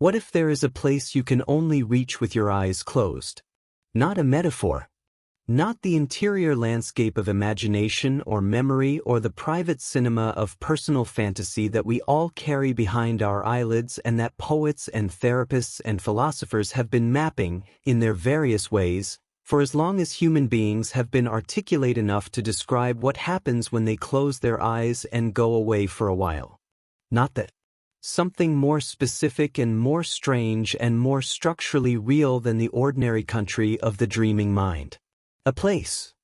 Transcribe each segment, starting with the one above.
What if there is a place you can only reach with your eyes closed? Not a metaphor. Not the interior landscape of imagination or memory or the private cinema of personal fantasy that we all carry behind our eyelids and that poets and therapists and philosophers have been mapping, in their various ways, for as long as human beings have been articulate enough to describe what happens when they close their eyes and go away for a while. Not that. Something more specific and more strange and more structurally real than the ordinary country of the dreaming mind. A place.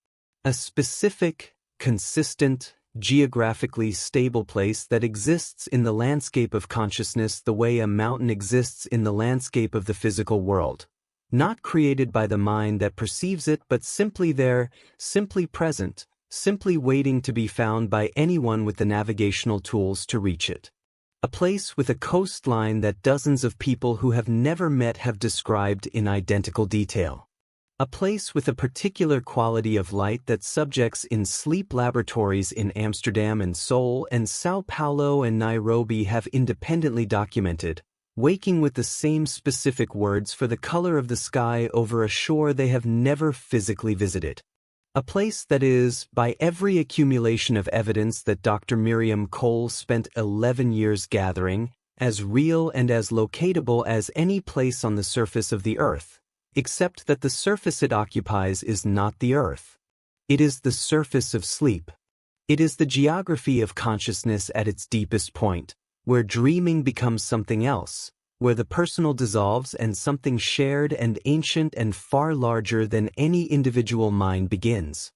A specific, consistent, geographically stable place that exists in the landscape of consciousness the way a mountain exists in the landscape of the physical world. Not created by the mind that perceives it, but simply there, simply present, simply waiting to be found by anyone with the navigational tools to reach it. A place with a coastline that dozens of people who have never met have described in identical detail. A place with a particular quality of light that subjects in sleep laboratories in Amsterdam and Seoul and Sao Paulo and Nairobi have independently documented, waking with the same specific words for the color of the sky over a shore they have never physically visited. A place that is, by every accumulation of evidence that Dr. Miriam Cole spent 11 years gathering, as real and as locatable as any place on the surface of the earth. Except that the surface it occupies is not the earth. It is the surface of sleep. It is the geography of consciousness at its deepest point, where dreaming becomes something else, where the personal dissolves and something shared and ancient and far larger than any individual mind begins.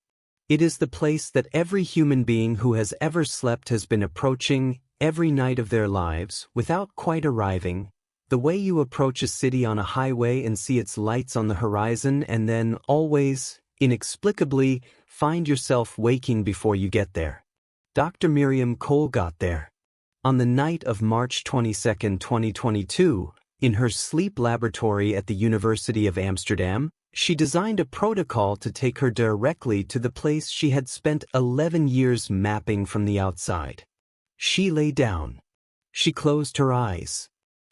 It is the place that every human being who has ever slept has been approaching, every night of their lives, without quite arriving, the way you approach a city on a highway and see its lights on the horizon and then always, inexplicably, find yourself waking before you get there. Dr. Miriam Cole got there. On the night of March 22, 2022, in her sleep laboratory at the University of Amsterdam, she designed a protocol to take her directly to the place she had spent 11 years mapping from the outside. She lay down. She closed her eyes.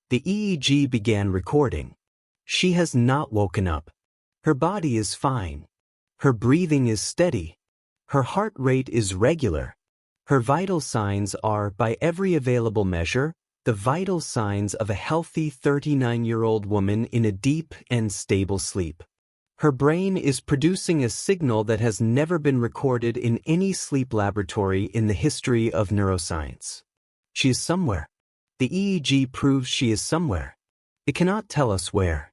The EEG began recording. She has not woken up. Her body is fine. Her breathing is steady. Her heart rate is regular. Her vital signs are, by every available measure, the vital signs of a healthy 39-year-old woman in a deep and stable sleep. Her brain is producing a signal that has never been recorded in any sleep laboratory in the history of neuroscience. She is somewhere. The EEG proves she is somewhere. It cannot tell us where.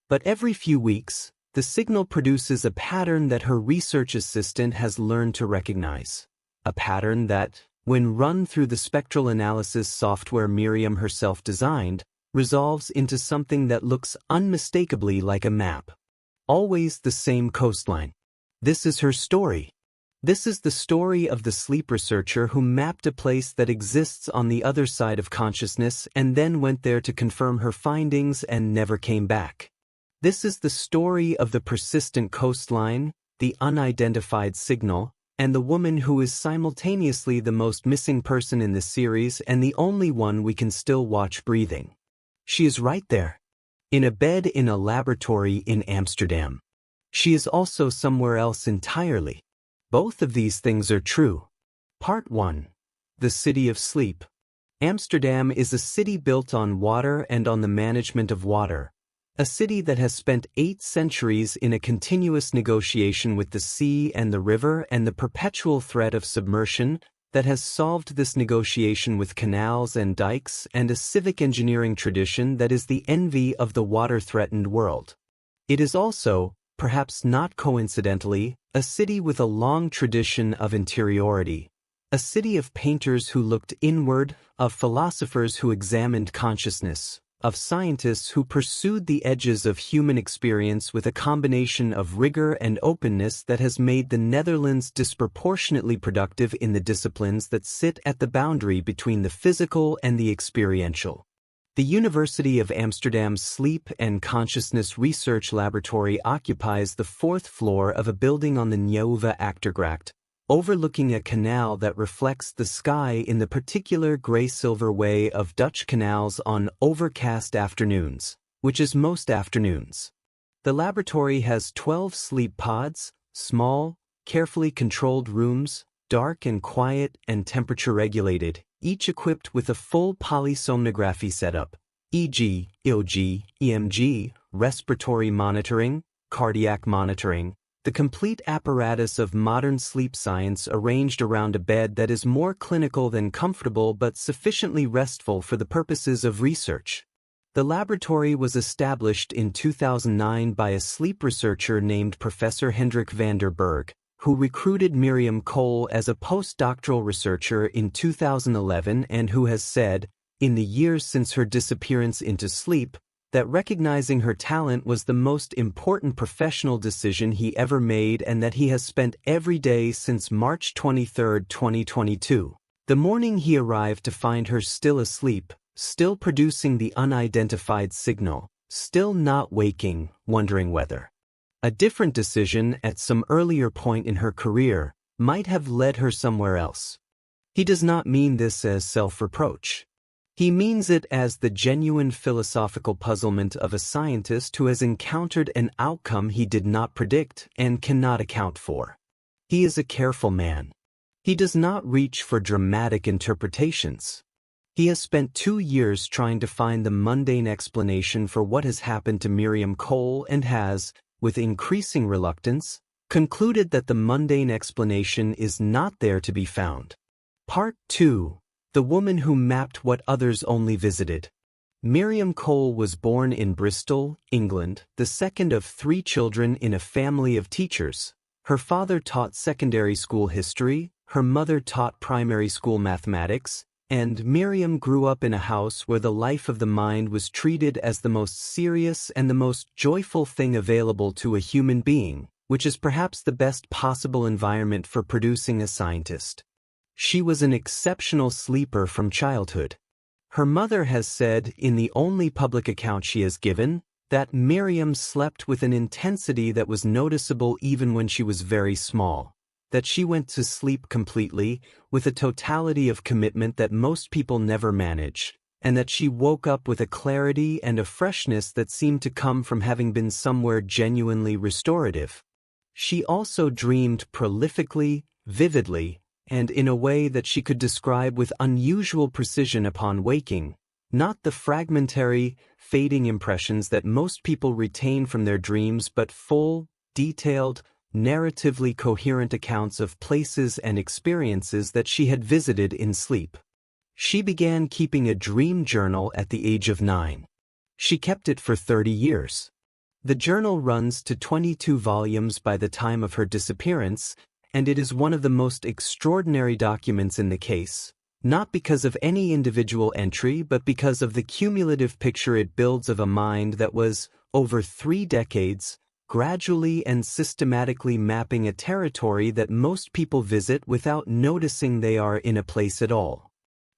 But every few weeks, the signal produces a pattern that her research assistant has learned to recognize. A pattern that, when run through the spectral analysis software Miriam herself designed, resolves into something that looks unmistakably like a map. Always the same coastline. This is her story. This is the story of the sleep researcher who mapped a place that exists on the other side of consciousness and then went there to confirm her findings and never came back. This is the story of the persistent coastline, the unidentified signal, and the woman who is simultaneously the most missing person in this series and the only one we can still watch breathing. She is right there, in a bed in a laboratory in Amsterdam. She is also somewhere else entirely. Both of these things are true. Part 1. The City of Sleep. Amsterdam is a city built on water and on the management of water. A city that has spent 8 centuries in a continuous negotiation with the sea and the river and the perpetual threat of submersion that has solved this negotiation with canals and dikes and a civic engineering tradition that is the envy of the water-threatened world. It is also, perhaps not coincidentally, a city with a long tradition of interiority, a city of painters who looked inward, of philosophers who examined consciousness, of scientists who pursued the edges of human experience with a combination of rigor and openness that has made the Netherlands disproportionately productive in the disciplines that sit at the boundary between the physical and the experiential. The University of Amsterdam's Sleep and Consciousness Research Laboratory occupies the 4th floor of a building on the Nieuwe Achtergracht, overlooking a canal that reflects the sky in the particular gray-silver way of Dutch canals on overcast afternoons, which is most afternoons. The laboratory has 12 sleep pods, small, carefully controlled rooms, dark and quiet and temperature-regulated, each equipped with a full polysomnography setup, e.g., EOG, EMG, respiratory monitoring, cardiac monitoring, the complete apparatus of modern sleep science arranged around a bed that is more clinical than comfortable but sufficiently restful for the purposes of research. The laboratory was established in 2009 by a sleep researcher named Professor Hendrik van der Berg, who recruited Miriam Cole as a postdoctoral researcher in 2011 and who has said, in the years since her disappearance into sleep, that recognizing her talent was the most important professional decision he ever made and that he has spent every day since March 23, 2022. The morning he arrived to find her still asleep, still producing the unidentified signal, still not waking, wondering whether a different decision at some earlier point in her career might have led her somewhere else. He does not mean this as self-reproach. He means it as the genuine philosophical puzzlement of a scientist who has encountered an outcome he did not predict and cannot account for. He is a careful man. He does not reach for dramatic interpretations. He has spent 2 years trying to find the mundane explanation for what has happened to Miriam Cole and has, with increasing reluctance, concluded that the mundane explanation is not there to be found. Part 2. The woman who mapped what others only visited. Miriam Cole was born in Bristol, England, the second of 3 children in a family of teachers. Her father taught secondary school history, her mother taught primary school mathematics, and Miriam grew up in a house where the life of the mind was treated as the most serious and the most joyful thing available to a human being, which is perhaps the best possible environment for producing a scientist. She was an exceptional sleeper from childhood. Her mother has said, in the only public account she has given, that Miriam slept with an intensity that was noticeable even when she was very small, that she went to sleep completely, with a totality of commitment that most people never manage, and that she woke up with a clarity and a freshness that seemed to come from having been somewhere genuinely restorative. She also dreamed prolifically, vividly, and in a way that she could describe with unusual precision upon waking, not the fragmentary, fading impressions that most people retain from their dreams but full, detailed, narratively coherent accounts of places and experiences that she had visited in sleep. She began keeping a dream journal at the age of 9. She kept it for 30 years. The journal runs to 22 volumes by the time of her disappearance, and it is one of the most extraordinary documents in the case, not because of any individual entry but because of the cumulative picture it builds of a mind that was, over 3 decades, gradually and systematically mapping a territory that most people visit without noticing they are in a place at all.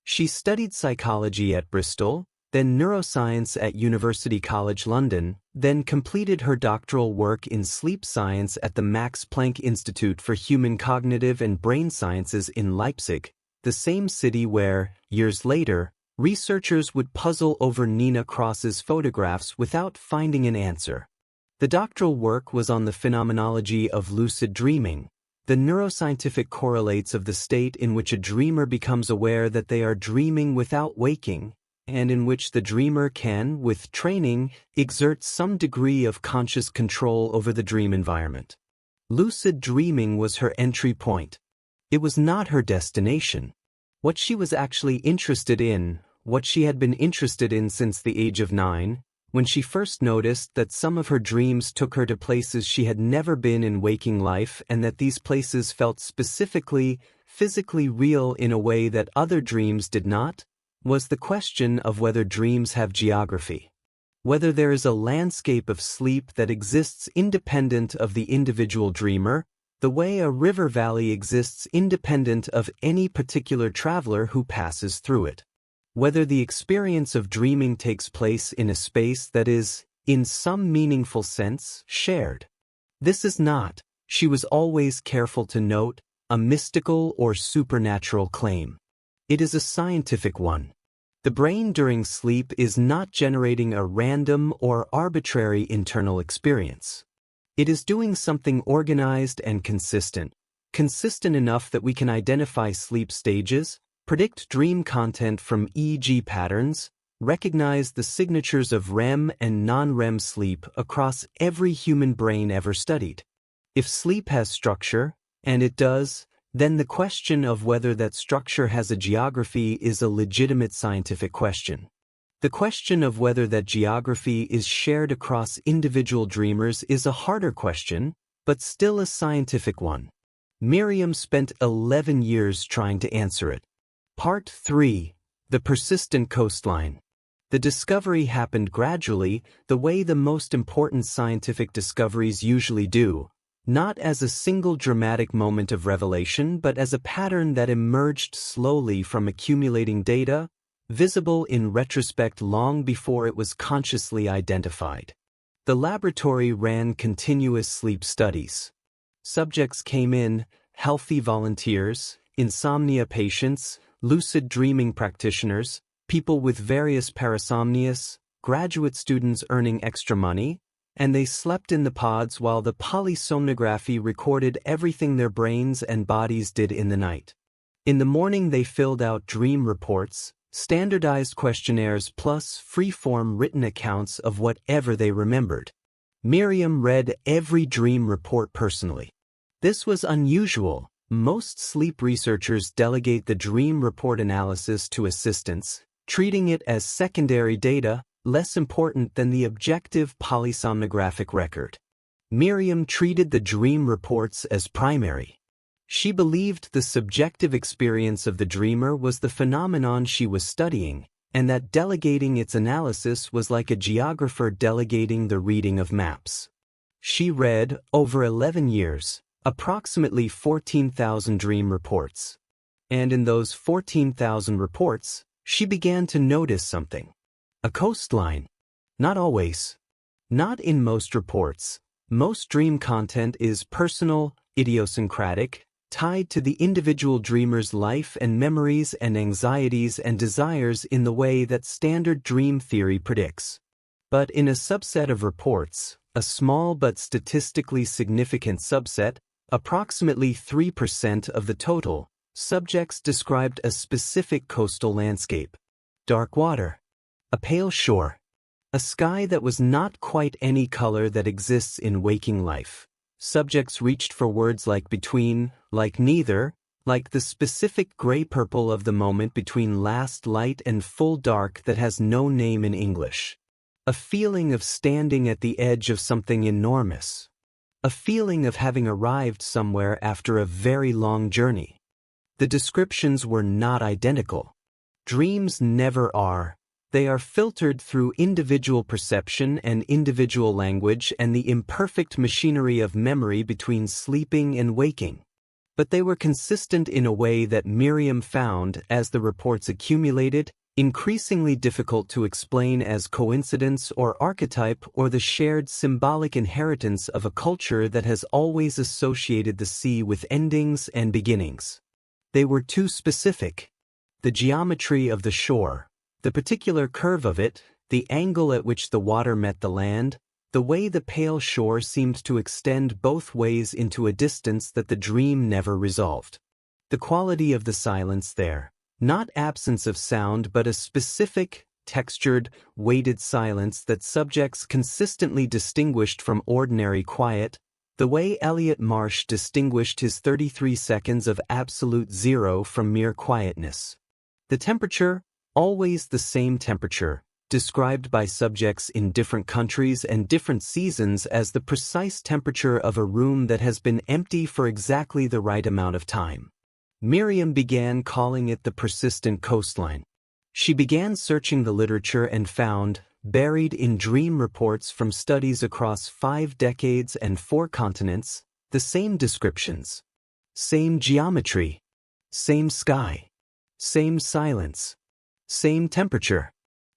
She studied psychology at Bristol, then neuroscience at University College London, then completed her doctoral work in sleep science at the Max Planck Institute for Human Cognitive and Brain Sciences in Leipzig, the same city where, years later, researchers would puzzle over Nina Cross's photographs without finding an answer. The doctoral work was on the phenomenology of lucid dreaming, the neuroscientific correlates of the state in which a dreamer becomes aware that they are dreaming without waking, and in which the dreamer can, with training, exert some degree of conscious control over the dream environment. Lucid dreaming was her entry point. It was not her destination. What she was actually interested in, what she had been interested in since the age of 9, when she first noticed that some of her dreams took her to places she had never been in waking life and that these places felt specifically, physically real in a way that other dreams did not, was the question of whether dreams have geography. Whether there is a landscape of sleep that exists independent of the individual dreamer, the way a river valley exists independent of any particular traveler who passes through it. Whether the experience of dreaming takes place in a space that is, in some meaningful sense, shared. This is not, she was always careful to note, a mystical or supernatural claim. It is a scientific one. The brain during sleep is not generating a random or arbitrary internal experience. It is doing something organized and consistent enough that we can identify sleep stages, predict dream content from EEG patterns, recognize the signatures of REM and non-REM sleep across every human brain ever studied. If sleep has structure, and it does, then the question of whether that structure has a geography is a legitimate scientific question. The question of whether that geography is shared across individual dreamers is a harder question, but still a scientific one. Miriam spent 11 years trying to answer it. Part 3. The Persistent Coastline. The discovery happened gradually, the way the most important scientific discoveries usually do, not as a single dramatic moment of revelation but as a pattern that emerged slowly from accumulating data, visible in retrospect long before it was consciously identified. The laboratory ran continuous sleep studies. Subjects came in, healthy volunteers, insomnia patients, lucid dreaming practitioners, people with various parasomnias, graduate students earning extra money, and they slept in the pods while the polysomnography recorded everything their brains and bodies did in the night. In the morning they filled out dream reports, standardized questionnaires plus free-form written accounts of whatever they remembered. Miriam read every dream report personally. This was unusual. Most sleep researchers delegate the dream report analysis to assistants, treating it as secondary data, less important than the objective polysomnographic record. Miriam treated the dream reports as primary. She believed the subjective experience of the dreamer was the phenomenon she was studying, and that delegating its analysis was like a geographer delegating the reading of maps. She read, over 11 years, approximately 14,000 dream reports. And in those 14,000 reports, she began to notice something. A coastline. Not always. Not in most reports. Most dream content is personal, idiosyncratic, tied to the individual dreamer's life and memories and anxieties and desires in the way that standard dream theory predicts. But in a subset of reports, a small but statistically significant subset, approximately 3% of the total, subjects described a specific coastal landscape. Dark water. A pale shore. A sky that was not quite any color that exists in waking life. Subjects reached for words like between, like neither, like the specific gray-purple of the moment between last light and full dark that has no name in English. A feeling of standing at the edge of something enormous. A feeling of having arrived somewhere after a very long journey. The descriptions were not identical. Dreams never are. They are filtered through individual perception and individual language and the imperfect machinery of memory between sleeping and waking. But they were consistent in a way that Miriam found, as the reports accumulated, increasingly difficult to explain as coincidence or archetype or the shared symbolic inheritance of a culture that has always associated the sea with endings and beginnings. They were too specific. The geometry of the shore, the particular curve of it, the angle at which the water met the land, the way the pale shore seemed to extend both ways into a distance that the dream never resolved. The quality of the silence there, not absence of sound but a specific, textured, weighted silence that subjects consistently distinguished from ordinary quiet, the way Elliot Marsh distinguished his 33 seconds of absolute zero from mere quietness. The temperature, always the same temperature, described by subjects in different countries and different seasons as the precise temperature of a room that has been empty for exactly the right amount of time. Miriam began calling it the persistent coastline. She began searching the literature and found, buried in dream reports from studies across 5 decades and 4 continents, the same descriptions. Same geometry. Same sky. Same silence. Same temperature.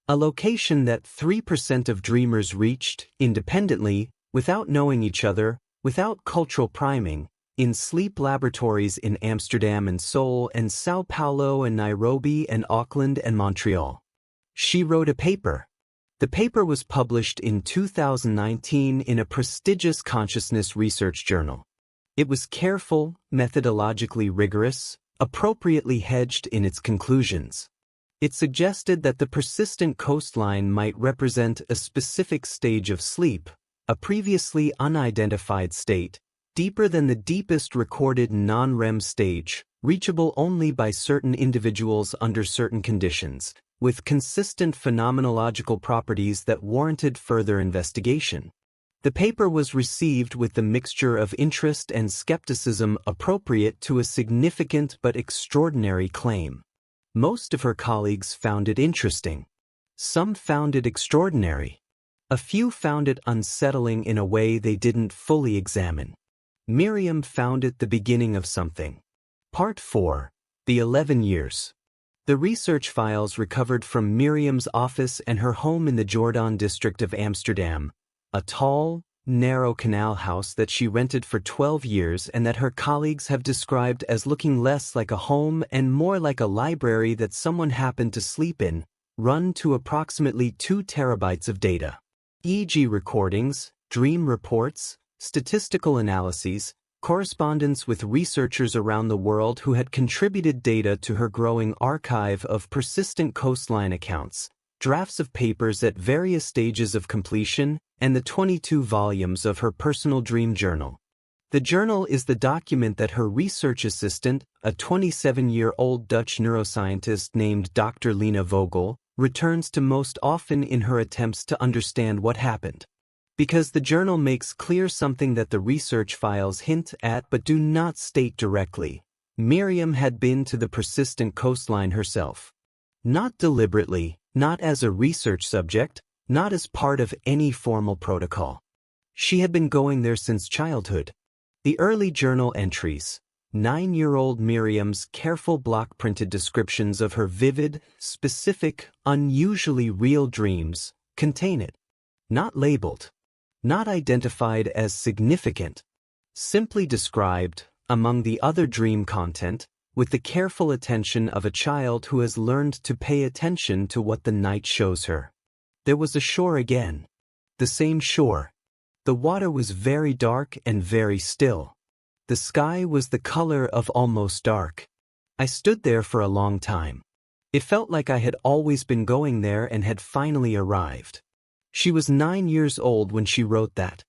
A location that 3% of dreamers reached, independently, without knowing each other, without cultural priming, in sleep laboratories in Amsterdam and Seoul and Sao Paulo and Nairobi and Auckland and Montreal. She wrote a paper. The paper was published in 2019 in a prestigious consciousness research journal. It was careful, methodologically rigorous, appropriately hedged in its conclusions. It suggested that the persistent coastline might represent a specific stage of sleep, a previously unidentified state, deeper than the deepest recorded non-REM stage, reachable only by certain individuals under certain conditions, with consistent phenomenological properties that warranted further investigation. The paper was received with the mixture of interest and skepticism appropriate to a significant but extraordinary claim. Most of her colleagues found it interesting. Some found it extraordinary. A few found it unsettling in a way they didn't fully examine. Miriam found it the beginning of something. Part 4. The 11 years. The research files recovered from Miriam's office and her home in the Jordan district of Amsterdam, a tall, narrow canal house that she rented for 12 years and that her colleagues have described as looking less like a home and more like a library that someone happened to sleep in, run to approximately 2 terabytes of data. EEG recordings, dream reports, statistical analyses, correspondence with researchers around the world who had contributed data to her growing archive of persistent coastline accounts, drafts of papers at various stages of completion, and the 22 volumes of her personal dream journal. The journal is the document that her research assistant, a 27-year-old Dutch neuroscientist named Dr. Lena Vogel, returns to most often in her attempts to understand what happened. Because the journal makes clear something that the research files hint at but do not state directly, Miriam had been to the persistent coastline herself. Not deliberately, not as a research subject, not as part of any formal protocol. She had been going there since childhood. The early journal entries, 9-year-old Miriam's careful block-printed descriptions of her vivid, specific, unusually real dreams, contain it. Not labeled. Not identified as significant. Simply described, among the other dream content, with the careful attention of a child who has learned to pay attention to what the night shows her. There was a shore again. The same shore. The water was very dark and very still. The sky was the color of almost dark. I stood there for a long time. It felt like I had always been going there and had finally arrived. She was 9 years old when she wrote that.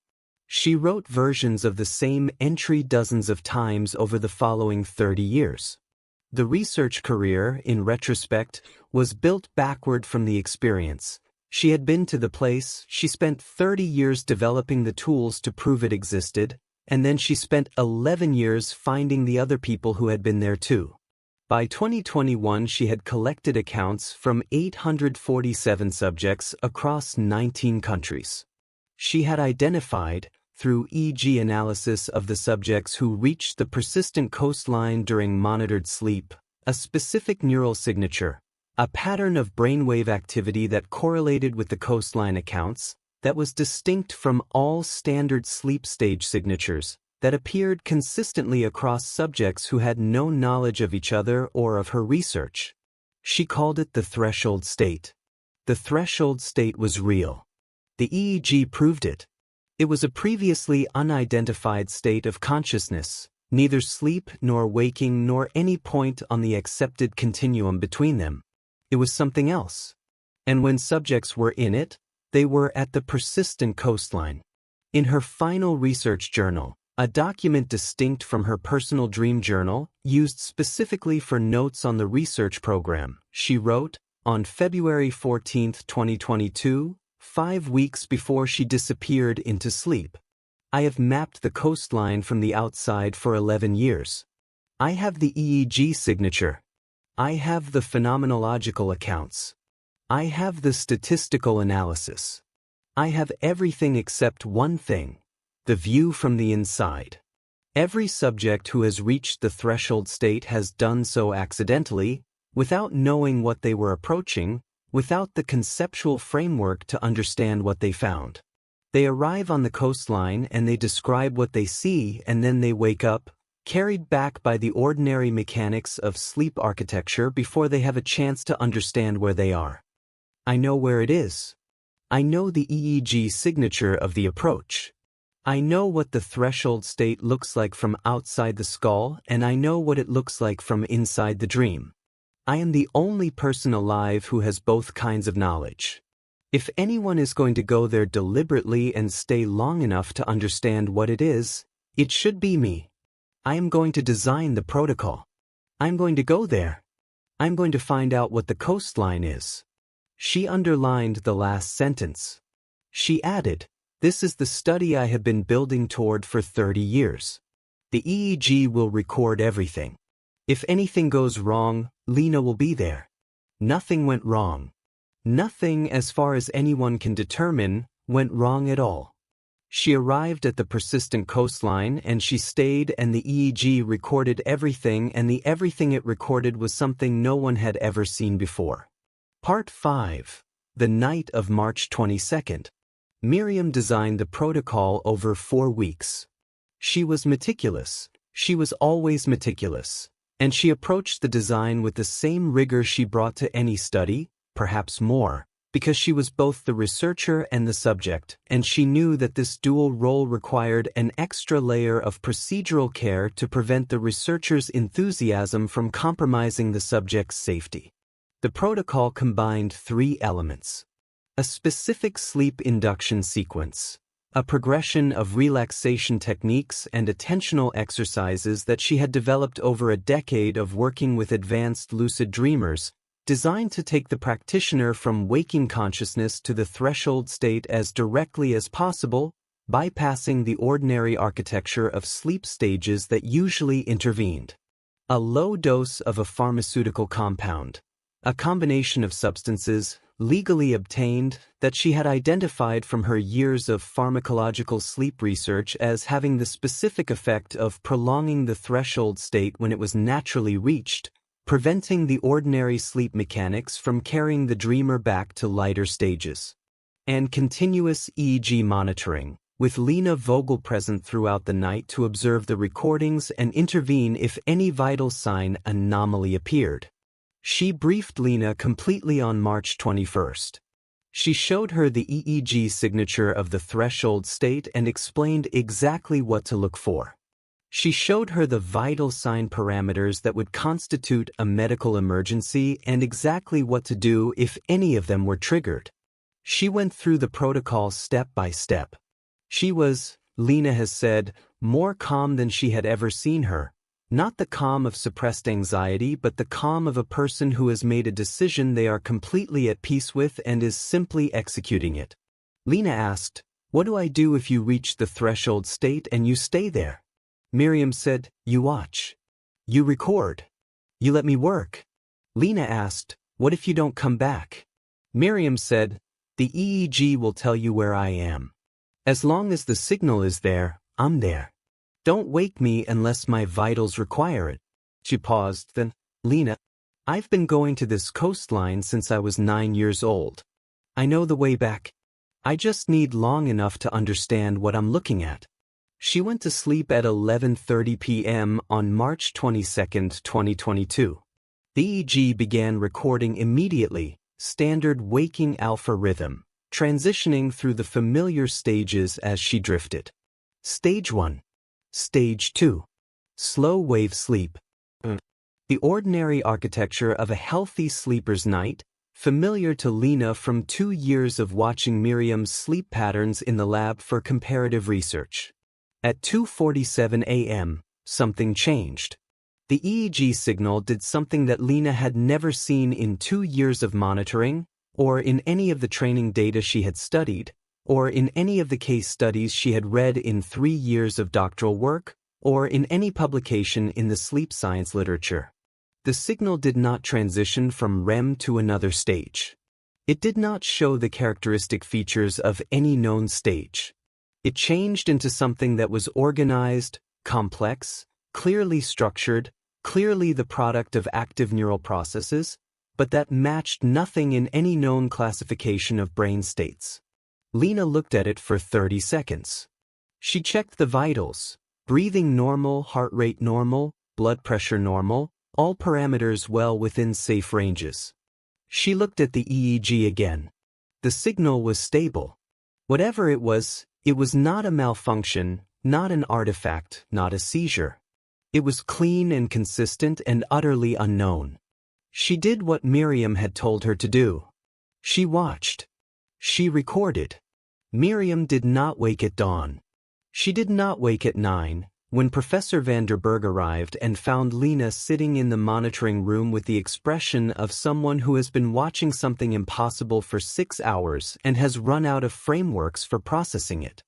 She wrote versions of the same entry dozens of times over the following 30 years. The research career, in retrospect, was built backward from the experience. She had been to the place, she spent 30 years developing the tools to prove it existed, and then she spent 11 years finding the other people who had been there too. By 2021, she had collected accounts from 847 subjects across 19 countries. She had identified, through EEG analysis of the subjects who reached the persistent coastline during monitored sleep, a specific neural signature, a pattern of brainwave activity that correlated with the coastline accounts, that was distinct from all standard sleep stage signatures, that appeared consistently across subjects who had no knowledge of each other or of her research. She called it the threshold state. The threshold state was real. The EEG proved it. It was a previously unidentified state of consciousness, neither sleep nor waking nor any point on the accepted continuum between them. It was something else. And when subjects were in it, they were at the persistent coastline. In her final research journal, a document distinct from her personal dream journal, used specifically for notes on the research program, she wrote, on February 14, 2022, 5 weeks before she disappeared into sleep, I have mapped the coastline from the outside for 11 years. I have the EEG signature. I have the phenomenological accounts. I have the statistical analysis. I have everything except one thing. The view from the inside. Every subject who has reached the threshold state has done so accidentally, without knowing what they were approaching, without the conceptual framework to understand what they found. They arrive on the coastline and they describe what they see and then they wake up, carried back by the ordinary mechanics of sleep architecture before they have a chance to understand where they are. I know where it is. I know the EEG signature of the approach. I know what the threshold state looks like from outside the skull, and I know what it looks like from inside the dream. I am the only person alive who has both kinds of knowledge. If anyone is going to go there deliberately and stay long enough to understand what it is, it should be me. I am going to design the protocol. I'm going to go there. I'm going to find out what the coastline is. She underlined the last sentence. She added, "This is the study I have been building toward for 30 years. The EEG will record everything. If anything goes wrong, Lena will be there." Nothing went wrong. Nothing, as far as anyone can determine, went wrong at all. She arrived at the persistent coastline and she stayed, and the EEG recorded everything, and the everything it recorded was something no one had ever seen before. Part 5. The night of March 22nd. Miriam designed the protocol over 4 weeks. She was meticulous. She was always meticulous. And she approached the design with the same rigor she brought to any study, perhaps more, because she was both the researcher and the subject, and she knew that this dual role required an extra layer of procedural care to prevent the researcher's enthusiasm from compromising the subject's safety. The protocol combined 3 elements: a specific sleep induction sequence, a progression of relaxation techniques and attentional exercises that she had developed over a decade of working with advanced lucid dreamers, designed to take the practitioner from waking consciousness to the threshold state as directly as possible, bypassing the ordinary architecture of sleep stages that usually intervened. A low dose of a pharmaceutical compound, a combination of substances, legally obtained, that she had identified from her years of pharmacological sleep research as having the specific effect of prolonging the threshold state when it was naturally reached, preventing the ordinary sleep mechanics from carrying the dreamer back to lighter stages. And continuous EEG monitoring, with Lena Vogel present throughout the night to observe the recordings and intervene if any vital sign anomaly appeared. She briefed Lena completely on March 21st. She showed her the EEG signature of the threshold state and explained exactly what to look for. She showed her the vital sign parameters that would constitute a medical emergency and exactly what to do if any of them were triggered. She went through the protocol step by step. She was, Lena has said, more calm than she had ever seen her. Not the calm of suppressed anxiety, but the calm of a person who has made a decision they are completely at peace with and is simply executing it. Lena asked, "What do I do if you reach the threshold state and you stay there?" Miriam said, "You watch. You record. You let me work." Lena asked, "What if you don't come back?" Miriam said, "The EEG will tell you where I am. As long as the signal is there, I'm there. Don't wake me unless my vitals require it." She paused, then, "Lena, I've been going to this coastline since I was 9 years old. I know the way back. I just need long enough to understand what I'm looking at." She went to sleep at 11:30 p.m. on March 22, 2022. The EEG began recording immediately, standard waking alpha rhythm, transitioning through the familiar stages as she drifted. Stage 1. Stage 2. Slow wave sleep. The ordinary architecture of a healthy sleeper's night, familiar to Lena from 2 years of watching Miriam's sleep patterns in the lab for comparative research. At 2:47 a.m., something changed. The EEG signal did something that Lena had never seen in 2 years of monitoring, or in any of the training data she had studied, or in any of the case studies she had read in 3 years of doctoral work, or in any publication in the sleep science literature. The signal did not transition from REM to another stage. It did not show the characteristic features of any known stage. It changed into something that was organized, complex, clearly structured, clearly the product of active neural processes, but that matched nothing in any known classification of brain states. Lena looked at it for 30 seconds. She checked the vitals, Breathing normal, heart rate normal, blood pressure normal, all parameters well within safe ranges. She looked at the EEG again. The signal was stable. Whatever it was not a malfunction, not an artifact, not a seizure. It was clean and consistent and utterly unknown. She did what Miriam had told her to do. She watched. She recorded. Miriam did not wake at dawn. She did not wake at 9, when Professor Vanderberg arrived and found Lena sitting in the monitoring room with the expression of someone who has been watching something impossible for 6 hours and has run out of frameworks for processing it.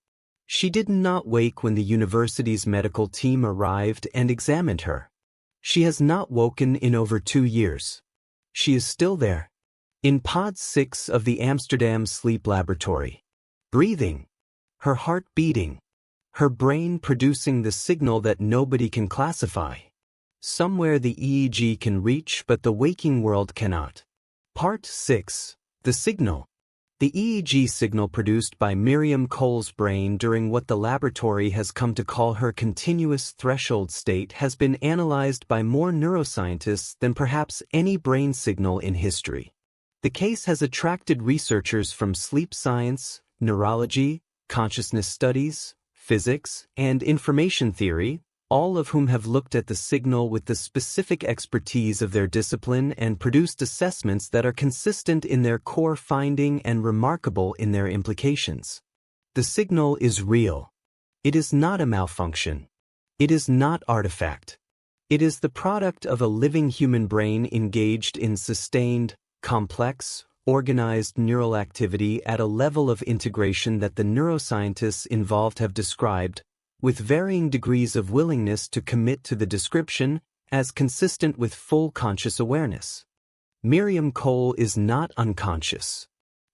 She did not wake when the university's medical team arrived and examined her. She has not woken in over 2 years. She is still there. In Pod 6 of the Amsterdam Sleep Laboratory. Breathing. Her heart beating. Her brain producing the signal that nobody can classify. Somewhere the EEG can reach but the waking world cannot. Part 6. The signal. The EEG signal produced by Miriam Cole's brain during what the laboratory has come to call her continuous threshold state has been analyzed by more neuroscientists than perhaps any brain signal in history. The case has attracted researchers from sleep science, neurology, consciousness studies, physics, and information theory, all of whom have looked at the signal with the specific expertise of their discipline and produced assessments that are consistent in their core finding and remarkable in their implications. The signal is real. It is not a malfunction. It is not artifact. It is the product of a living human brain engaged in sustained, complex, organized neural activity at a level of integration that the neuroscientists involved have described, with varying degrees of willingness to commit to the description, as consistent with full conscious awareness. Miriam Cole is not unconscious.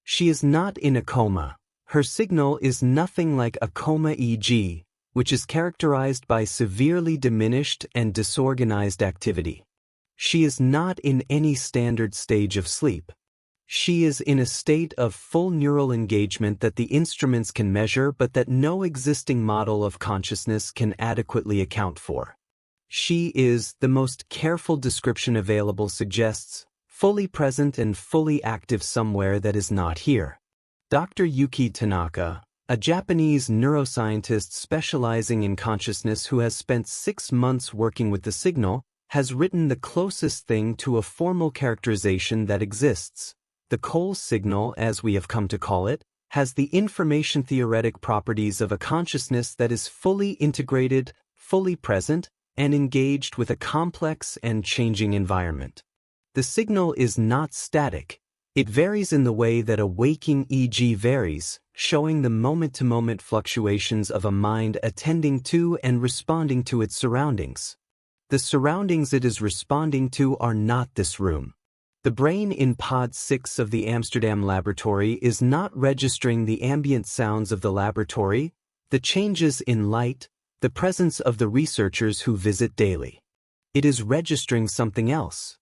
She is not in a coma. Her signal is nothing like a coma EEG, which is characterized by severely diminished and disorganized activity. She is not in any standard stage of sleep. She is in a state of full neural engagement that the instruments can measure but that no existing model of consciousness can adequately account for. She is, the most careful description available suggests, fully present and fully active somewhere that is not here. Dr. Yuki Tanaka, a Japanese neuroscientist specializing in consciousness who has spent 6 months working with the signal, has written the closest thing to a formal characterization that exists. The Cole signal, as we have come to call it, has the information-theoretic properties of a consciousness that is fully integrated, fully present, and engaged with a complex and changing environment. The signal is not static. It varies in the way that a waking EEG varies, showing the moment-to-moment fluctuations of a mind attending to and responding to its surroundings. The surroundings it is responding to are not this room. The brain in Pod 6 of the Amsterdam Laboratory is not registering the ambient sounds of the laboratory, the changes in light, the presence of the researchers who visit daily. It is registering something else.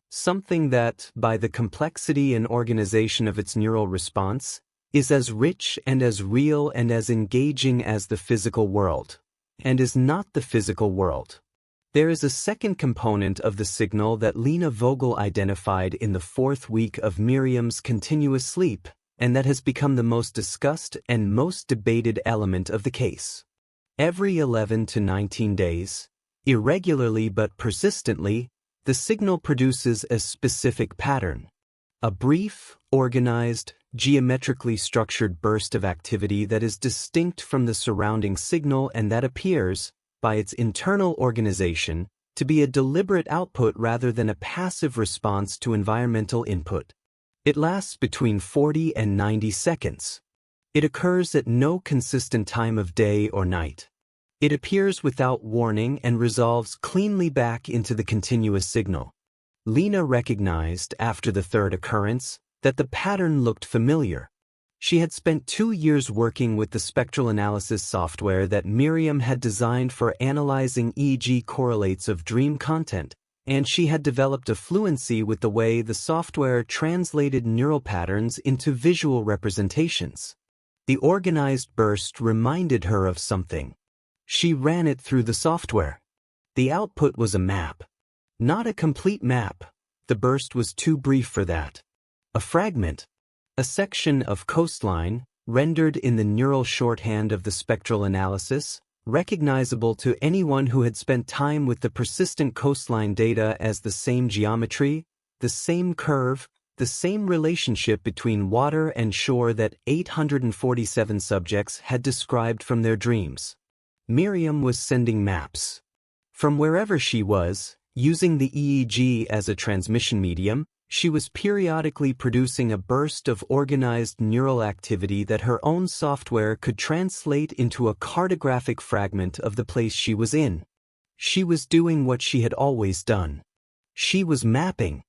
Something that, by the complexity and organization of its neural response, is as rich and as real and as engaging as the physical world, and is not the physical world. There is a second component of the signal that Lena Vogel identified in the 4th week of Miriam's continuous sleep, and that has become the most discussed and most debated element of the case. Every 11 to 19 days, irregularly but persistently, the signal produces a specific pattern. A brief, organized, geometrically structured burst of activity that is distinct from the surrounding signal and that appears, by its internal organization, to be a deliberate output rather than a passive response to environmental input. It lasts between 40 and 90 seconds. It occurs at no consistent time of day or night. It appears without warning and resolves cleanly back into the continuous signal. Lena recognized, after the 3rd occurrence, that the pattern looked familiar. She had spent 2 years working with the spectral analysis software that Miriam had designed for analyzing EEG correlates of dream content, and she had developed a fluency with the way the software translated neural patterns into visual representations. The organized burst reminded her of something. She ran it through the software. The output was a map. Not a complete map. The burst was too brief for that. A fragment. A section of coastline, rendered in the neural shorthand of the spectral analysis, recognizable to anyone who had spent time with the persistent coastline data as the same geometry, the same curve, the same relationship between water and shore that 847 subjects had described from their dreams. Miriam was sending maps. From wherever she was, using the EEG as a transmission medium, she was periodically producing a burst of organized neural activity that her own software could translate into a cartographic fragment of the place she was in. She was doing what she had always done. She was mapping.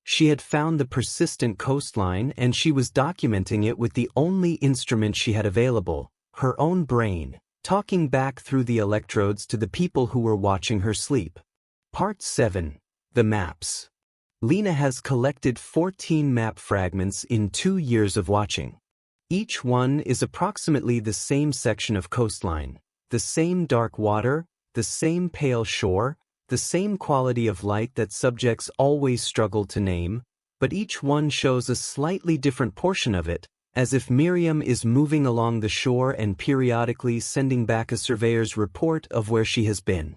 She had found the persistent coastline and she was documenting it with the only instrument she had available, her own brain, talking back through the electrodes to the people who were watching her sleep. Part 7. The Maps. Lena has collected 14 map fragments in 2 years of watching. Each one is approximately the same section of coastline, the same dark water, the same pale shore, the same quality of light that subjects always struggle to name, but each one shows a slightly different portion of it, as if Miriam is moving along the shore and periodically sending back a surveyor's report of where she has been.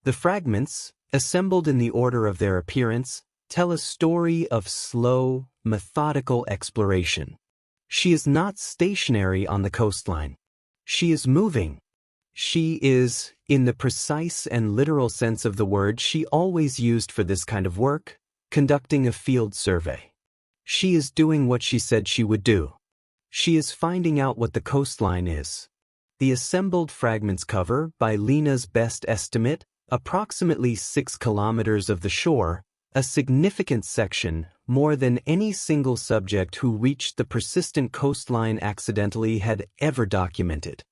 The fragments, assembled in the order of their appearance, tell a story of slow, methodical exploration. She is not stationary on the coastline. She is moving. She is, in the precise and literal sense of the word she always used for this kind of work, conducting a field survey. She is doing what she said she would do. She is finding out what the coastline is. The assembled fragments cover, by Lena's best estimate, approximately 6 kilometers of the shore, a significant section, more than any single subject who reached the persistent coastline accidentally had ever documented.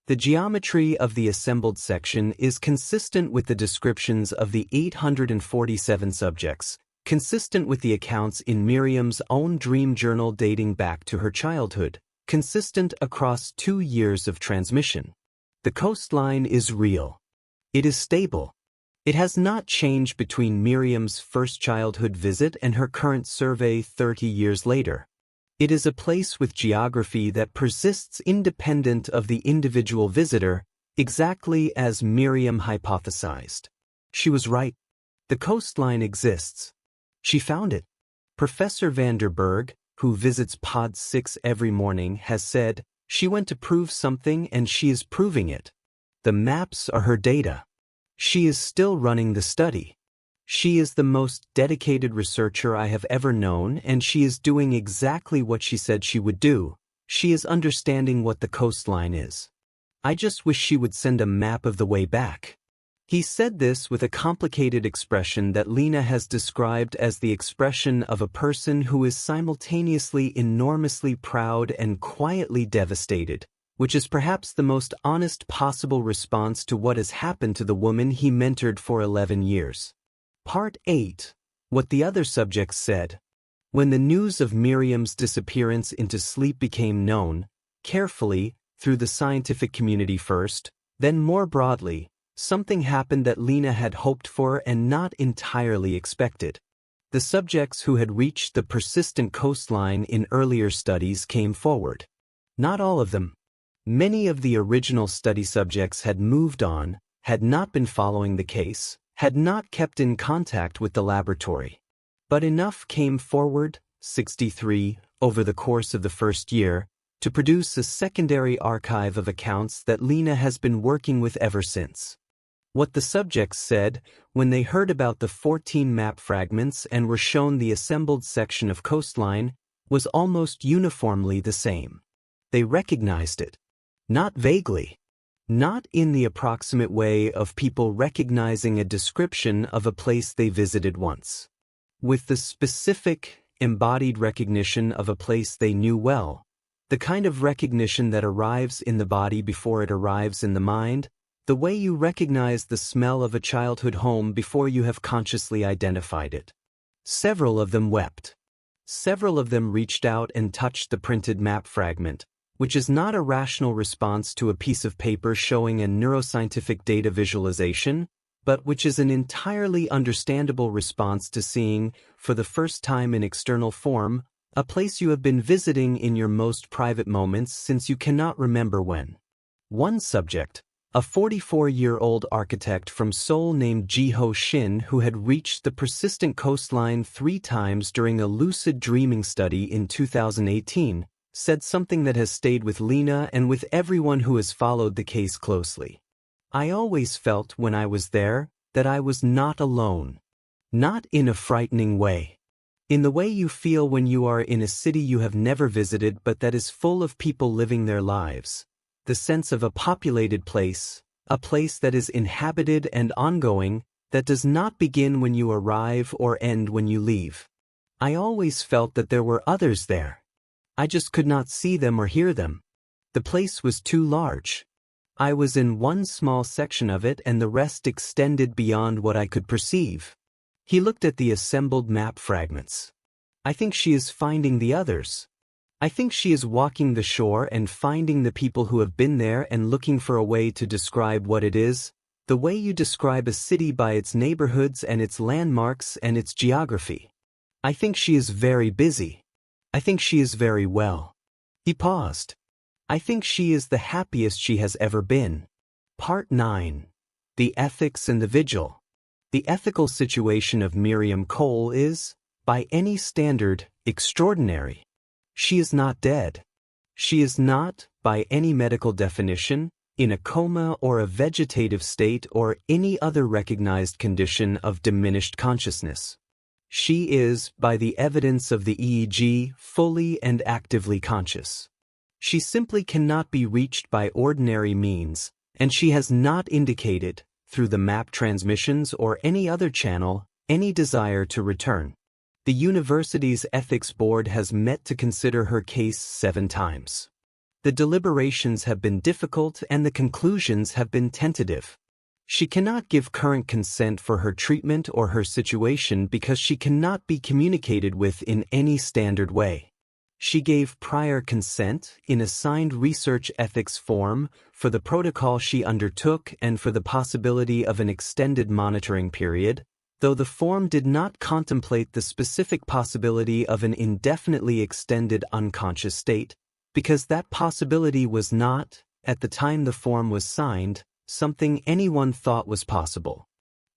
The geometry of the assembled section is consistent with the descriptions of the 847 subjects, consistent with the accounts in Miriam's own dream journal dating back to her childhood, consistent across 2 years of transmission. The coastline is real. It is stable. It has not changed between Miriam's first childhood visit and her current survey 30 years later. It is a place with geography that persists independent of the individual visitor, exactly as Miriam hypothesized. She was right. The coastline exists. She found it. Professor Vanderberg, who visits Pod 6 every morning, has said, she went to prove something and she is proving it. The maps are her data. She is still running the study. She is the most dedicated researcher I have ever known, and she is doing exactly what she said she would do. She is understanding what the coastline is. I just wish she would send a map of the way back. He said this with a complicated expression that Lena has described as the expression of a person who is simultaneously enormously proud and quietly devastated, which is perhaps the most honest possible response to what has happened to the woman he mentored for 11 years. Part 8. What the other subjects said. When the news of Miriam's disappearance into sleep became known, carefully, through the scientific community first, then more broadly, something happened that Lena had hoped for and not entirely expected. The subjects who had reached the persistent coastline in earlier studies came forward. Not all of them. Many of the original study subjects had moved on, had not been following the case, had not kept in contact with the laboratory. But enough came forward, 63, over the course of the first year, to produce a secondary archive of accounts that Lena has been working with ever since. What the subjects said, when they heard about the 14 map fragments and were shown the assembled section of coastline, was almost uniformly the same. They recognized it. Not vaguely. Not in the approximate way of people recognizing a description of a place they visited once. With the specific, embodied recognition of a place they knew well, the kind of recognition that arrives in the body before it arrives in the mind, the way you recognize the smell of a childhood home before you have consciously identified it. Several of them wept. Several of them reached out and touched the printed map fragment, which is not a rational response to a piece of paper showing a neuroscientific data visualization, but which is an entirely understandable response to seeing, for the first time in external form, a place you have been visiting in your most private moments since you cannot remember when. One subject, a 44-year-old architect from Seoul named Ji-ho Shin, who had reached the persistent coastline 3 times during a lucid dreaming study in 2018, said something that has stayed with Lena and with everyone who has followed the case closely. I always felt when I was there that I was not alone. Not in a frightening way. In the way you feel when you are in a city you have never visited but that is full of people living their lives. The sense of a populated place, a place that is inhabited and ongoing, that does not begin when you arrive or end when you leave. I always felt that there were others there. I just could not see them or hear them. The place was too large. I was in one small section of it and the rest extended beyond what I could perceive. He looked at the assembled map fragments. I think she is finding the others. I think she is walking the shore and finding the people who have been there and looking for a way to describe what it is, the way you describe a city by its neighborhoods and its landmarks and its geography. I think she is very busy. I think she is very well. He paused. I think she is the happiest she has ever been. Part 9. The Ethics and the Vigil. The ethical situation of Miriam Cole is, by any standard, extraordinary. She is not dead. She is not, by any medical definition, in a coma or a vegetative state or any other recognized condition of diminished consciousness. She is, by the evidence of the EEG, fully and actively conscious. She simply cannot be reached by ordinary means, and she has not indicated, through the map transmissions or any other channel, any desire to return. The university's ethics board has met to consider her case 7 times. The deliberations have been difficult and the conclusions have been tentative. She cannot give current consent for her treatment or her situation because she cannot be communicated with in any standard way. She gave prior consent in a signed research ethics form for the protocol she undertook and for the possibility of an extended monitoring period, though the form did not contemplate the specific possibility of an indefinitely extended unconscious state, because that possibility was not, at the time the form was signed, something anyone thought was possible.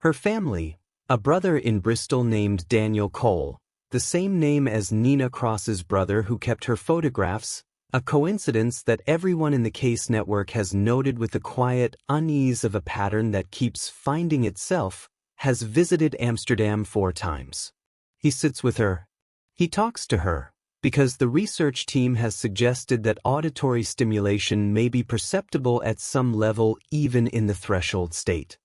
Her family, a brother in Bristol named Daniel Cole, the same name as Nina Cross's brother who kept her photographs, a coincidence that everyone in the case network has noted with the quiet unease of a pattern that keeps finding itself, has visited Amsterdam 4 times. He sits with her. He talks to her, because the research team has suggested that auditory stimulation may be perceptible at some level even in the threshold state.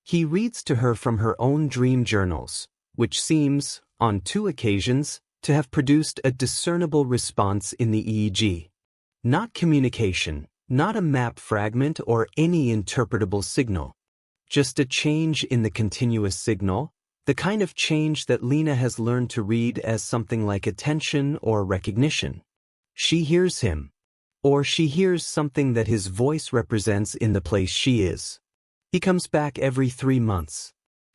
He reads to her from her own dream journals, which seems, on 2 occasions, to have produced a discernible response in the EEG. Not communication, not a map fragment or any interpretable signal. Just a change in the continuous signal, the kind of change that Lena has learned to read as something like attention or recognition. She hears him, or she hears something that his voice represents in the place she is. He comes back every 3 months.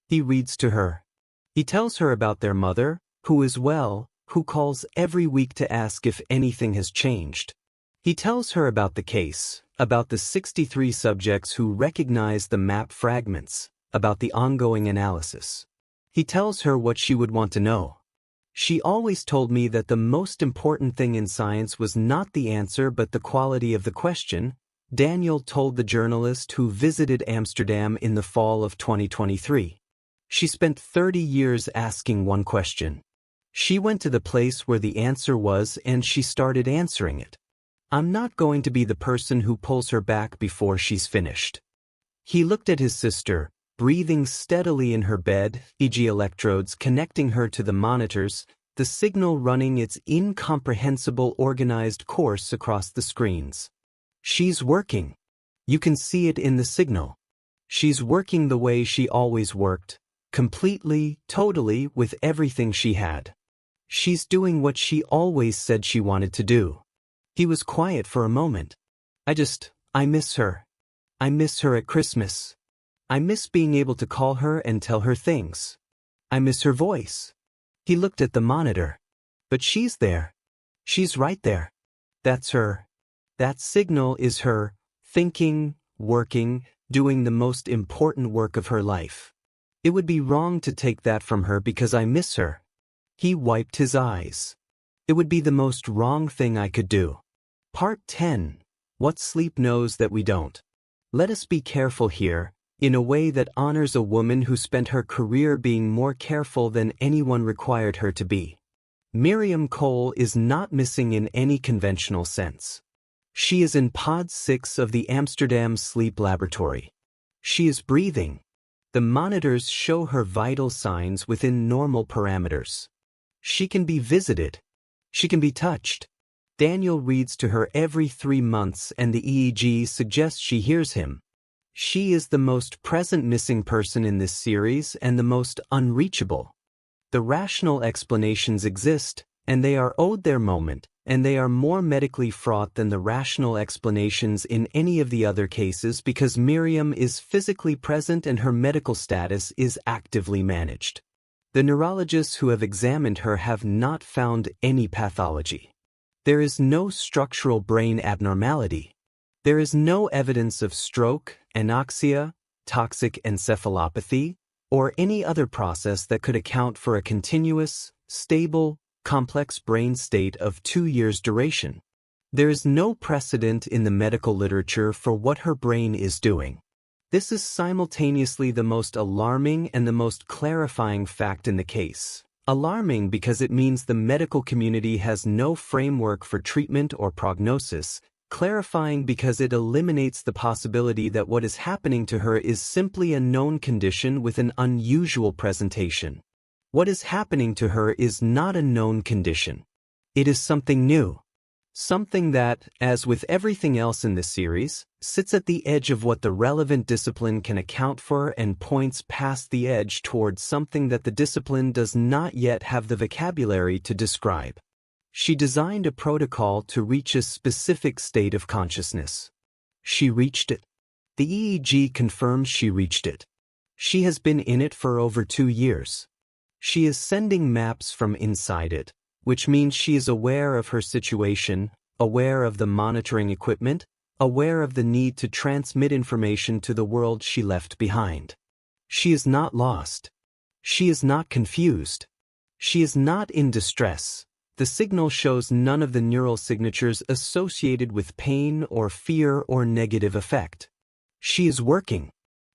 He reads to her. He tells her about their mother, who is well, who calls every week to ask if anything has changed. He tells her about the case, about the 63 subjects who recognize the map fragments, about the ongoing analysis. He tells her what she would want to know. She always told me that the most important thing in science was not the answer but the quality of the question, Daniel told the journalist who visited Amsterdam in the fall of 2023. She spent 30 years asking one question. She went to the place where the answer was and she started answering it. I'm not going to be the person who pulls her back before she's finished. He looked at his sister, breathing steadily in her bed, EEG electrodes connecting her to the monitors, the signal running its incomprehensible organized course across the screens. She's working. You can see it in the signal. She's working the way she always worked, completely, totally, with everything she had. She's doing what she always said she wanted to do. He was quiet for a moment. I miss her. I miss her at Christmas. I miss being able to call her and tell her things. I miss her voice. He looked at the monitor. But she's there. She's right there. That's her. That signal is her, thinking, working, doing the most important work of her life. It would be wrong to take that from her because I miss her. He wiped his eyes. It would be the most wrong thing I could do. Part 10. What sleep knows that we don't. Let us be careful here, in a way that honors a woman who spent her career being more careful than anyone required her to be. Miriam Cole is not missing in any conventional sense. She is in Pod 6 of the Amsterdam Sleep Laboratory. She is breathing. The monitors show her vital signs within normal parameters. She can be visited. She can be touched. Daniel reads to her every 3 months and the EEG suggests she hears him. She is the most present missing person in this series and the most unreachable. The rational explanations exist, and they are owed their moment, and they are more medically fraught than the rational explanations in any of the other cases because Miriam is physically present and her medical status is actively managed. The neurologists who have examined her have not found any pathology. There is no structural brain abnormality. There is no evidence of stroke, anoxia, toxic encephalopathy, or any other process that could account for a continuous, stable, complex brain state of 2 years' duration. There is no precedent in the medical literature for what her brain is doing. This is simultaneously the most alarming and the most clarifying fact in the case. Alarming because it means the medical community has no framework for treatment or prognosis, clarifying because it eliminates the possibility that what is happening to her is simply a known condition with an unusual presentation. What is happening to her is not a known condition. It is something new. Something that, as with everything else in this series, sits at the edge of what the relevant discipline can account for and points past the edge towards something that the discipline does not yet have the vocabulary to describe. She designed a protocol to reach a specific state of consciousness. She reached it. The EEG confirms she reached it. She has been in it for over 2 years. She is sending maps from inside it, which means she is aware of her situation, aware of the monitoring equipment, aware of the need to transmit information to the world she left behind. She is not lost. She is not confused. She is not in distress. The signal shows none of the neural signatures associated with pain or fear or negative effect. She is working.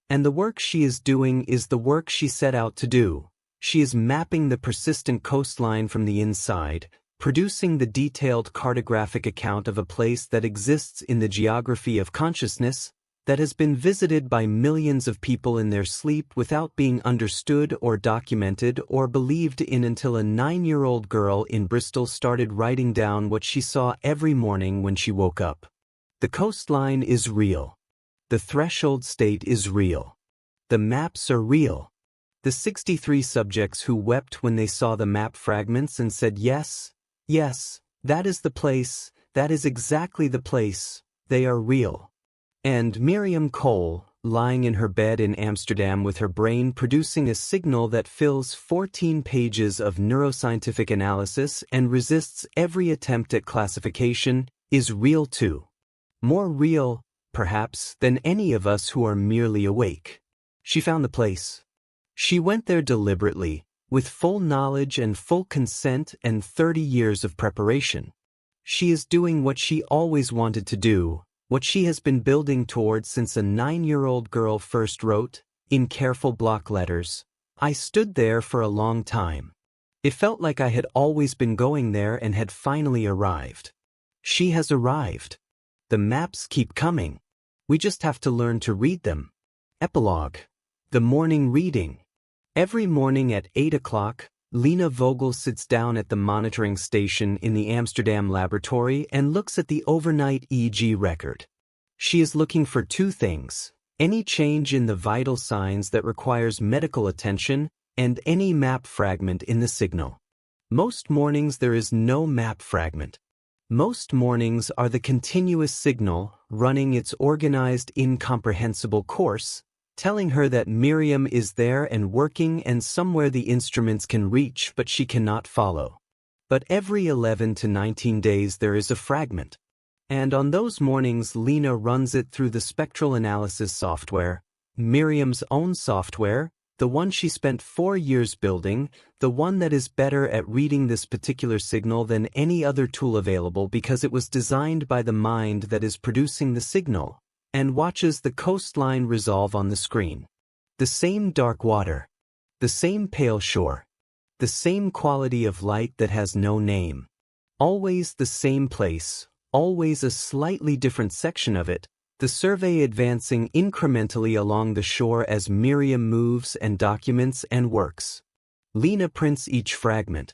And the work she is doing is the work she set out to do. She is mapping the persistent coastline from the inside, producing the detailed cartographic account of a place that exists in the geography of consciousness, that has been visited by millions of people in their sleep without being understood or documented or believed in until a 9-year-old girl in Bristol started writing down what she saw every morning when she woke up. The coastline is real. The threshold state is real. The maps are real. The 63 subjects who wept when they saw the map fragments and said, "Yes, yes, that is the place, that is exactly the place, they are real." And Miriam Cole, lying in her bed in Amsterdam with her brain producing a signal that fills 14 pages of neuroscientific analysis and resists every attempt at classification, is real too. More real, perhaps, than any of us who are merely awake. She found the place. She went there deliberately, with full knowledge and full consent and 30 years of preparation. She is doing what she always wanted to do, what she has been building towards since a 9-year-old girl first wrote, in careful block letters, "I stood there for a long time. It felt like I had always been going there and had finally arrived." She has arrived. The maps keep coming. We just have to learn to read them. Epilogue. The morning reading. Every morning at 8 o'clock, Lena Vogel sits down at the monitoring station in the Amsterdam laboratory and looks at the overnight EEG record. She is looking for 2 things: any change in the vital signs that requires medical attention and any map fragment in the signal. Most mornings there is no map fragment. Most mornings are the continuous signal, running its organized, incomprehensible course, telling her that Miriam is there and working and somewhere the instruments can reach but she cannot follow. But every 11 to 19 days there is a fragment. And on those mornings Lena runs it through the spectral analysis software, Miriam's own software, the one she spent 4 years building, the one that is better at reading this particular signal than any other tool available because it was designed by the mind that is producing the signal, and watches the coastline resolve on the screen. The same dark water, the same pale shore, the same quality of light that has no name. Always the same place, always a slightly different section of it, the survey advancing incrementally along the shore as Miriam moves and documents and works. Lena prints each fragment.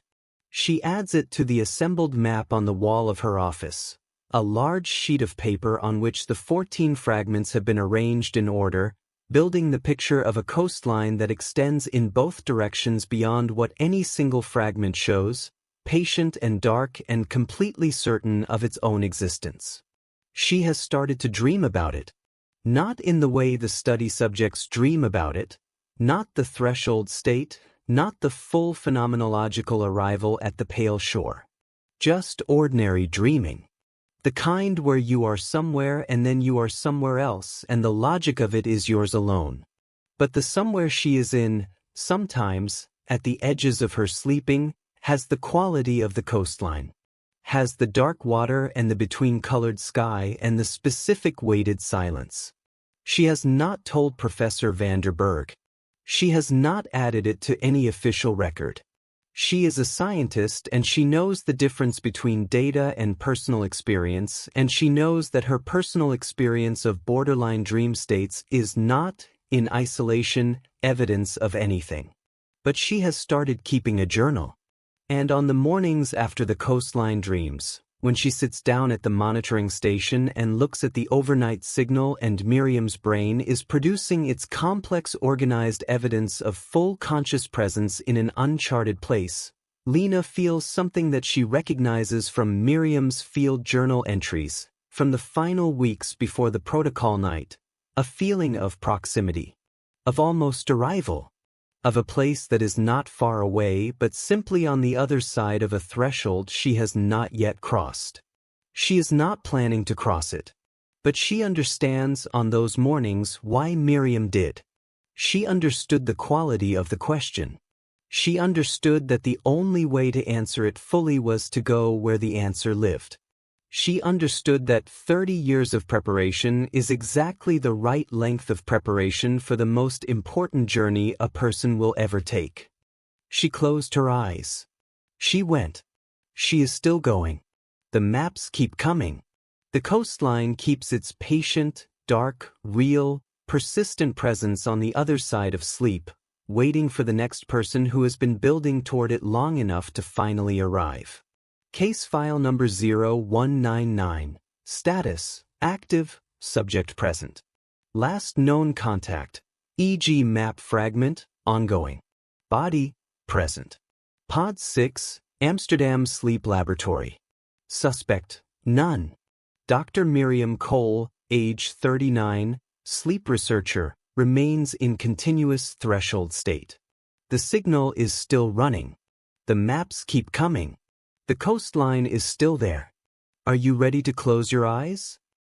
She adds it to the assembled map on the wall of her office, a large sheet of paper on which the 14 fragments have been arranged in order, building the picture of a coastline that extends in both directions beyond what any single fragment shows, patient and dark and completely certain of its own existence. She has started to dream about it. Not in the way the study subjects dream about it, not the threshold state, not the full phenomenological arrival at the pale shore. Just ordinary dreaming. The kind where you are somewhere and then you are somewhere else and the logic of it is yours alone. But the somewhere she is in, sometimes, at the edges of her sleeping, has the quality of the coastline. Has the dark water and the between-colored sky and the specific weighted silence. She has not told Professor Vanderberg. She has not added it to any official record. She is a scientist and she knows the difference between data and personal experience, and she knows that her personal experience of borderline dream states is not, in isolation, evidence of anything. But she has started keeping a journal. And on the mornings after the coastline dreams, when she sits down at the monitoring station and looks at the overnight signal and Miriam's brain is producing its complex organized evidence of full conscious presence in an uncharted place, Lena feels something that she recognizes from Miriam's field journal entries, from the final weeks before the protocol night, a feeling of proximity, of almost arrival. Of a place that is not far away but simply on the other side of a threshold she has not yet crossed. She is not planning to cross it. But she understands on those mornings why Miriam did. She understood the quality of the question. She understood that the only way to answer it fully was to go where the answer lived. She understood that 30 years of preparation is exactly the right length of preparation for the most important journey a person will ever take. She closed her eyes. She went. She is still going. The maps keep coming. The coastline keeps its patient, dark, real, persistent presence on the other side of sleep, waiting for the next person who has been building toward it long enough to finally arrive. Case file number 0199. Status, active, subject present. Last known contact, e.g. map fragment, ongoing. Body, present. Pod 6, Amsterdam Sleep Laboratory. Suspect, none. Dr. Miriam Cole, age 39, sleep researcher, remains in continuous threshold state. The signal is still running. The maps keep coming. The coastline is still there. Are you ready to close your eyes?